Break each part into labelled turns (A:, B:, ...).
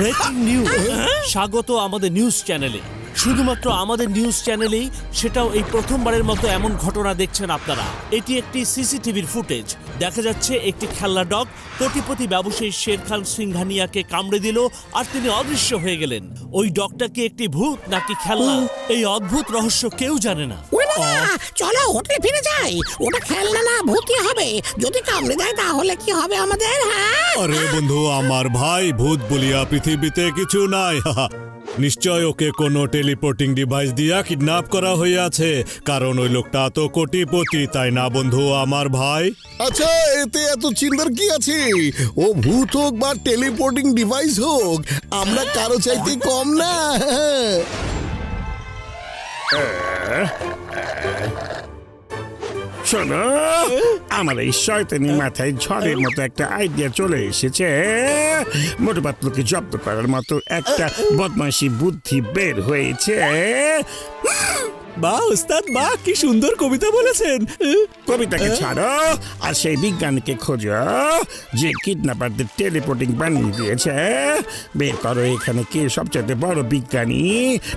A: Breaking news. স্বাগত আমাদের news চ্যানেলে। শুধুমাত্র আমাদের নিউজ চ্যানেলেই, সেটাও এই প্রথমবারের মতো এমন ঘটনা দেখছেন আপনারা। এটি একটি সিসিটিভির ফুটেজ। দেখা যাচ্ছে একটি খেলনা ডগ কোটিপতি ব্যবসায়ী শেরখান সিংঘানিয়াকে কামড়ে দিল আর তিনি অদৃশ্য হয়ে গেলেন। ওই ডগটা কি একটি ভূত নাকি খেলনা, এই অদ্ভুত রহস্য কেউ জানে না।
B: চলো হোটেলে ফিরে যাই। ওটা খেলনা না, ভূতই হবে। যদি কামড়ে দেয় তাহলে কি হবে আমাদের? হ্যাঁ,
C: আরে বন্ধু, আমার ভাই, ভূত বলিয়া পৃথিবীতে কিছু নাই। নিশ্চয় ওকে কোনো টেলিপোর্টিং ডিভাইস দিয়া কিডন্যাপ করা হইয়াছে, কারণ ওই লোকটা তো কোটিপতি, তাই না বন্ধু আমার ভাই?
D: আচ্ছা, এতে এত চিন্তার কি আছে? ও ভূত হোক বা টেলিপোর্টিং ডিভাইস হোক, আমরা কারো চাইতে কম না।
E: শোনো, আমার এই শয়তানি মাথায় ঝড়ের মতো একটা আইডিয়া চলে এসেছে। মোটু পাতলুকে জব্দ করার মতো একটা বদমাইশি বুদ্ধি বের হয়েছে।
C: বাহ ওস্তাদ, বাহ, কি সুন্দর কবিতা বলেছেন।
E: কবিতাকে ছাড়ো আর সেই বিজ্ঞানীকে খোঁজো যে কিডন্যাপারদের টেলিপোর্টিং বানিয়ে দিয়েছে। বের করো এখানে কে সবচেয়ে বড় বিজ্ঞানী।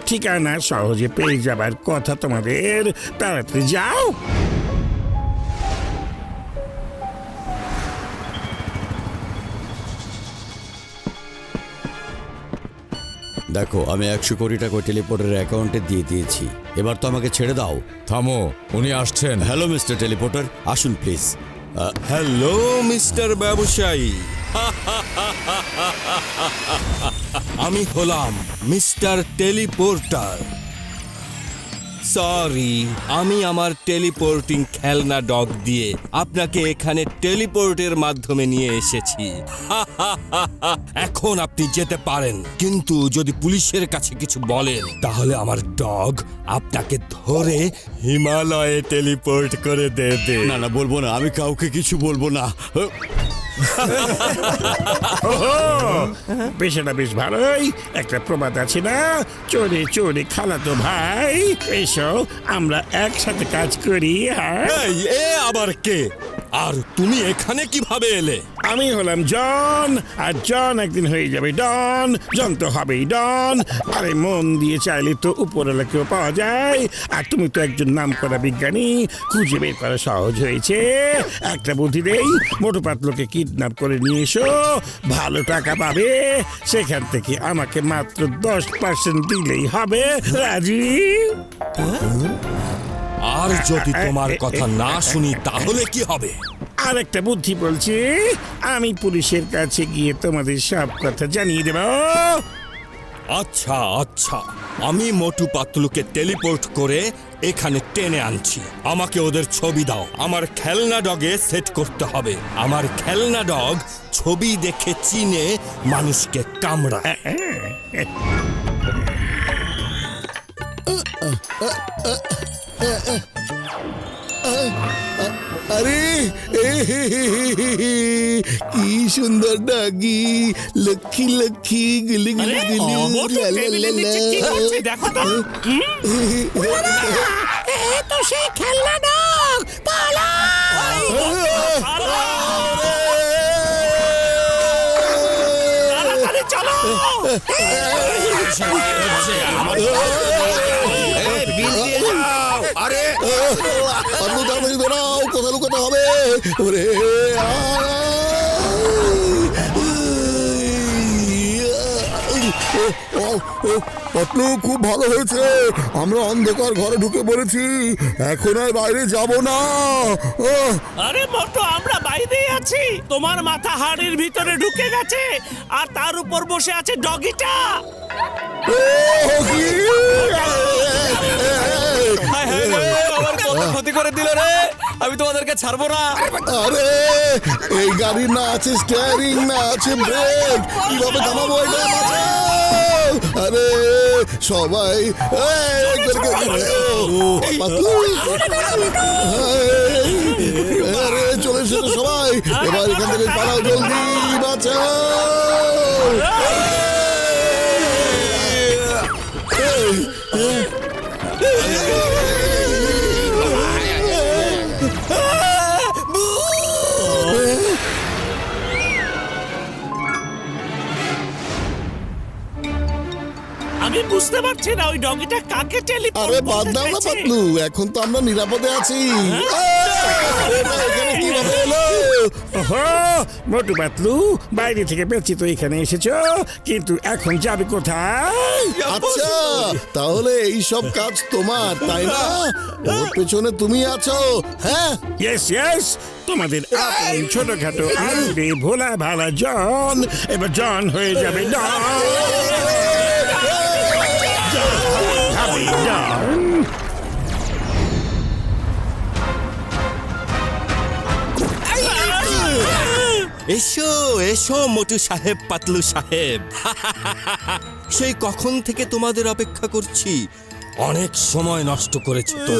E: ঠিকানা সহজে পেয়ে যাবার কথা তোমাদের। তাড়াতাড়ি যাও।
F: দেখো, আমি 100 কোটি টাকা টেলিপোর্টের অ্যাকাউন্টে দিয়ে দিয়েছি। এবার তো আমাকে ছেড়ে দাও।
G: থামো, উনি আসছেন।
F: হ্যালো মিস্টার টেলিপোর্টার, আসুন প্লিজ।
H: হ্যালো মিস্টার ব্যবসায়ী, আমি হলাম মিস্টার টেলিপোর্টার। সরি, আমি আমার টেলিপোর্টিং খেলনা ডগ দিয়ে আপনাকে এখানে টেলিপোর্টের মাধ্যমে নিয়ে এসেছি। এখন আপনি যেতে পারেন, কিন্তু যদি পুলিশের কাছে কিছু বলেন তাহলে আমার ডগ আপনাকে ধরে হিমালয়ে টেলিপোর্ট করে দেবে।
F: না না, বলবো না, আমি কাউকে কিছু বলবো না।
E: পেশাটা বেশ ভালোই। একটা প্রবাদ আছে না, চোরে চোরে খালাতো ভাই। এসো আমরা একসাথে কাজ করি। হ্যাঁ,
H: এই, এ আবার কে? আর তুমি এখানে কিভাবে এলে?
E: আমি হলাম জন, আর জন একদিন হয়ে যাবে ডন। জন তো হবেই ডন। আরে মন দিয়ে চাইলে তো উপরওয়ালাকেও পাওয়া যায়। আর তুমি তো একজন নামকরা বিজ্ঞানী, খুঁজে বের করা সহজ হয়েছে। একটা বুদ্ধি দেই, মোটু পাতলুকে কিডন্যাপ করে নিয়ে এসো, ভালো টাকা পাবে। সেখান থেকে আমাকে মাত্র 10% দিলেই হবে। রাজি?
H: আর যদি তোমার কথা না শুনি তাহলে কি হবে?
E: আর একটা বুদ্ধি বলছি, আমি পুলিশের কাছে গিয়ে তোমাদের সব কথা জানিয়ে দেব।
H: আচ্ছা আচ্ছা, আমি মোটু পাতলুকে টেলিপোর্ট করে এখানে টেনে আনছি। আমাকে ওদের ছবি দাও, আমার খেলনা ডগে সেট করতে হবে। আমার খেলনা ডগ ছবি দেখে চিনে মানুষকে কামড়ায়।
D: আরে কি সুন্দর ডাগি, লক্ষ্মী লক্ষ্মী গুলি গুলি গুলি।
A: দেখো তো,
B: এ তো সেই খেলনা ডগ। পালাও!
A: তাড়াতাড়ি চলো।
H: আরে
D: পাতলু, তাড়াতাড়ি ধরাও, কোথায় লুকাতে হবে? ওরে পাতলু, খুব ভালো হয়েছে। আমরা অন্ধকার ঘরে ঢুকে পড়েছি, এখন আর বাইরে যাব না।
A: আরে মোটো, আমরা বাইরেই আছি। তোমার মাথা হাড়ির ভিতরে ঢুকে গেছে, আর তার উপর বসে আছে ডগিটা।
H: ক্ষতি করে দিল রে, আমি তোমাদেরকে ছাড়বো না।
D: আরে এই গাড়ির না আছে স্টিয়ারিং, না আছে ব্রেক, কিভাবে থামাবো এটা? আরে সবাই আরে চলে এসেছে সবাই, এবার এখান থেকে পালাও, জলদি বাঁচাও।
A: আমি বুঝতে পারছি না ওই ডগিটা কাকে টেলিপোর্ট
D: আরে বাদ
A: করতে
D: দাও না
A: চাইছে।
D: পাতলু, এখন তো আমরা নিরাপদে আছি। আরে না, এখানে কিভাবে এলো?
E: ওহো, মোটু পাতলু, বাইরে থেকে পেয়েছি তো এখানে এসেছো, কিন্তু এখন যাবে কোথায়?
D: আচ্ছা, তাহলে এই সব কাজ তোমার, তাই না? ওর পেছনে তুমি আছো, হ্যাঁ?
E: ইয়েস ইয়েস, তোমাদের আপন ছোটখাটো আনবে ভোলা ভালা জন এবার জন হয়ে যাবে ডন। হবে ডন।
H: এসো এসো মোটু সাহেব, পাতলু সাহেব। সেই কখন থেকে তোমাদের অপেক্ষা করছি। অনেক সময় নষ্ট করেছি তো।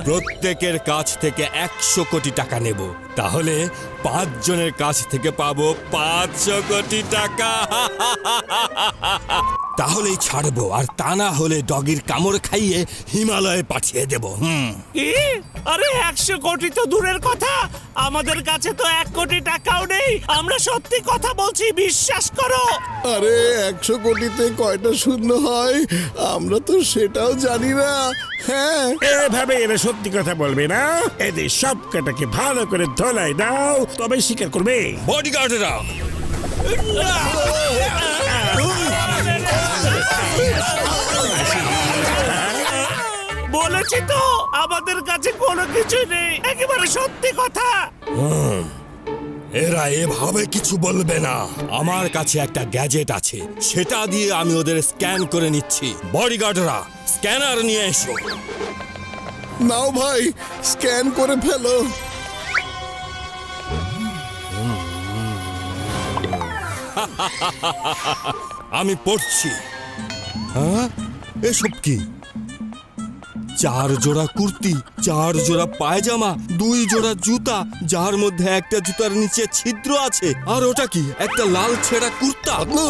H: প্রত্যেকের কাছ থেকে 100 কোটি টাকা নেব, তাহলে 5 জনের কাছ থেকে পাবো 500 কোটি টাকা। তাহলেই ছাড়বো, আর তা না হলে ডগির কামড় খাইয়ে হিমালয়ে পাঠিয়ে দেব।
A: কি? আরে 100 কোটি তো দূরের কথা, আমাদের কাছে তো 1 কোটি টাকাও নেই। আমরা সত্যি কথা বলছি, বিশ্বাস করো।
D: আরে 100 কোটিতে কয়টা শূন্য হয় আমরা তো সেটাও জানি না, হ্যাঁ?
E: এভাবে এরা সত্যি কথা বলবে না, এদের সব কটাকে ভালো করে ধলাই দাও, তবে স্বীকার করবে।
H: বডিগার্ডরা,
A: বলেছি তো আমাদের কাছে কোনো কিছু নেই, একেবারে সত্যি কথা।
H: এরা এভাবে কিছু বলবে না। আমার কাছে একটা গ্যাজেট আছে, সেটা দিয়ে আমি ওদের স্ক্যান করে নিচ্ছি। বডিগার্ডরা, স্ক্যানার নিয়ে এসো।
D: নাও ভাই, স্ক্যান করে ফেলো।
H: আমি পড়ছি। হ্যাঁ, এসব কি? 4 জোড়া কুর্তি, 4 জোড়া পায়জামা, 2 জোড়া জুতা, যার মধ্যে একটা জুতার নিচে ছিদ্র আছে। আর ওটা কি? একটা লাল ছেঁড়া কুর্তা।
D: পাতলু,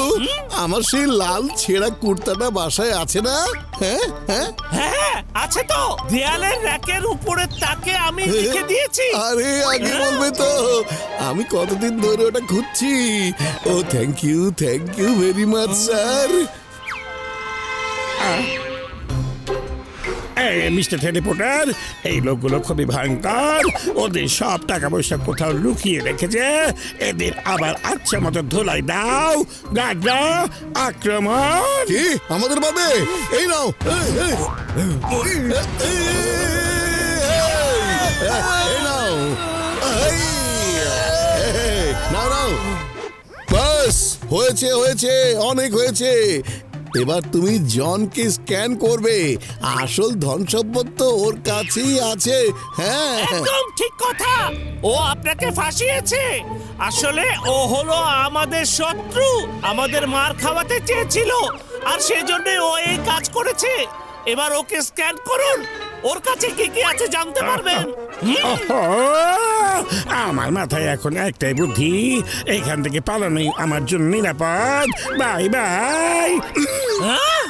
D: আমার সেই লাল ছেঁড়া কুর্তাটা বাসায় আছে না? হ্যাঁ হ্যাঁ
A: হ্যাঁ আছে তো, দেয়ালের র্যাকের উপরে তাকে আমি লিখে দিয়েছি।
D: আরে আগে বলবে তো, আমি কতদিন ধরে ওটা খুঁজছি। ও thank you very much sir.
E: Mister teleporter, এই লোকগুলো খুবই ভয়ঙ্কর। ওদের সব টাকা পয়সা কোথাও লুকিয়ে রেখেছে। এদের আবার আচ্ছা মতো ধোলাই দাও। গাগা, আক্রমণ।
D: কি আমাদের পাবে? এই নাও, এই নাও, নাও নাও। বাস, হয়েছে হয়েছে, অনেক হয়েছে। এবার তুমি জনকে স্ক্যান করবে। আসল ধন সম্পদ তো ওর কাছেই আছে, হ্যাঁ।
A: একদম ঠিক কথা, ও আপনাকে ফাঁসিয়েছে। আসলে ও হলো আমাদের শত্রু, আমাদের মার খাওয়াতে চেয়েছিল, আর সেজন্য ও এই কাজ করেছে। এবার ওকে স্ক্যান করুন, ওর কাছে কি কি আছে জানতে পারবেন।
E: ওহো, আমার মাথায় এখন একটাই বুদ্ধি, এখান থেকে পালানোই আমার জন্য নিরাপদ। Bye bye.
A: হ্যাঁ?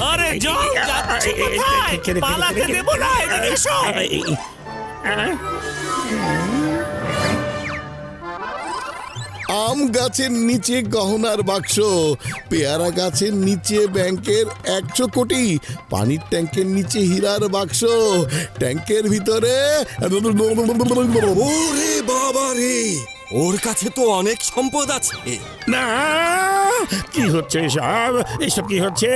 A: আরে জন, যাচ্ছি কোথায়? পালাতে দেব না, এদিকে এসো।
D: আম গাছের নিচে গহনার বাক্স, পেয়ারা গাছের নিচে ব্যাংকের 100 কোটি, পানির ট্যাঙ্কের নিচে হীরার বাক্স, ট্যাঙ্কের ভিতরে
H: ওরে বাবা রে, ওর কাছে তো অনেক সম্পদ আছে।
E: না, কি হচ্ছে এসব? এসব কি হচ্ছে?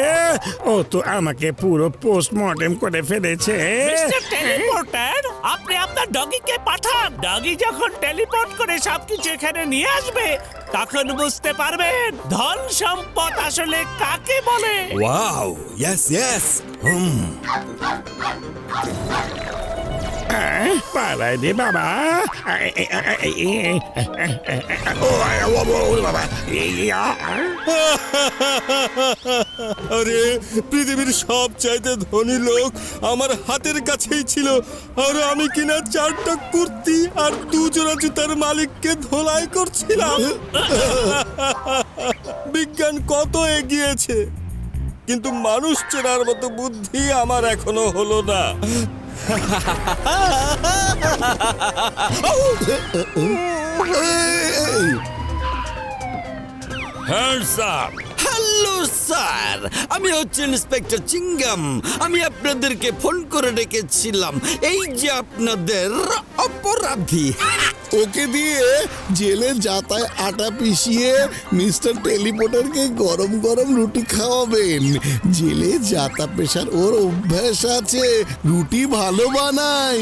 E: ও তো আমাকে পুরো পোস্টমর্টেম করে ফেলেছে।
A: মিস্টার টেলিপোর্টার, আপনি আপনার ডগিকে পাঠান। ডগি যখন টেলিপোর্ট করে সবকিছু এখানে নিয়ে আসবে, তখন বুঝতে পারবেন ধন সম্পদ আসলে কাকে বলে।
H: Wow, yes yes.
E: পালায় দে বাবা। বাবা,
H: আরে, পৃথিবীর সব চাইতে ধনী লোক আমার হাতের কাছেই ছিল, আর আমি কিনা 4টা কুর্তি আর 2 জোড়া জুতার মালিককে ধোলাই করছিলাম। বিজ্ঞান কত এগিয়েছে, কিন্তু মানুষ চেনার মতো বুদ্ধি আমার এখনো হলো না। Hands up.
F: হ্যালো স্যার, আমি হচ্ছে ইন্সপেক্টর চিঙ্গাম। আমি আপনাদেরকে ফোন করে ডেকেছিলাম, এই যে আপনাদের অপরাধী।
D: ওকে দিয়ে জেলে যাতায় আটা পিষিয়ে মিস্টার টেলিপোর্টারকে গরম গরম রুটি খাওয়াবেন। জেলে যাতা পেশার ওর অভ্যাস আছে, রুটি ভালো বানায়।